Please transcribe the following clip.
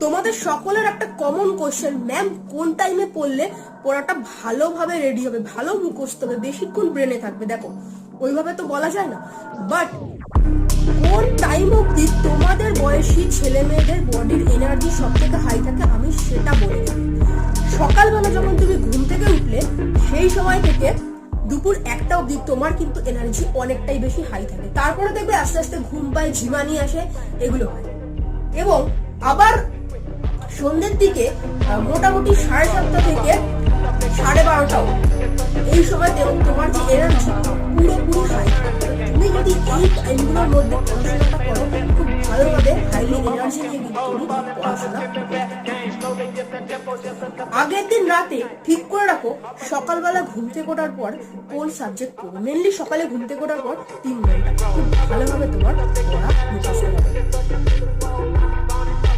তোমাদের সকলের একটা কমন কোশ্চেন, ম্যাম কোন টাইমে পড়লে পড়াটা ভালোভাবে রেডি হবে, ভালো মুখস্থ হবে, বেশিক্ষণ ব্রেনে থাকবে? দেখো ওইভাবে তো বলা যায় না, বাট কোন টাইম অবধি তোমাদের বয়সী ছেলে মেয়েদের বডির এনার্জি সব থেকে হাই থাকে আমি সেটা বলি। সকালবেলা যখন তুমি ঘুম থেকে উঠলে সেই সময় থেকে দুপুর 1টা অবধি তোমার কিন্তু এনার্জি অনেকটাই বেশি হাই থাকে। তারপরে দেখবে আস্তে আস্তে ঘুম পায়, ঝিমানি আসে, এগুলো হয়। এবং আবার সন্ধ্যের দিকে মোটামুটি 7:30 থেকে 12:30 এই সময় তোমার যে এনার্জি পুরোপুরি হাই। তুমি যদি এই টাইমগুলোর মধ্যে পড়াশোনাটা করো, খুব ভালোভাবে হাইলি এনার্জি নিয়ে কিন্তু তুমি পড়াশোনা। আগের দিন রাতে ঠিক করে রাখো সকালবেলা ঘুম থেকে ওঠার পর কোন সাবজেক্ট পড়বে। মেনলি সকালে ঘুম থেকে ওঠার পর 3 ঘন্টা খুব ভালোভাবে তোমার পড়া মুখস্থ হবে।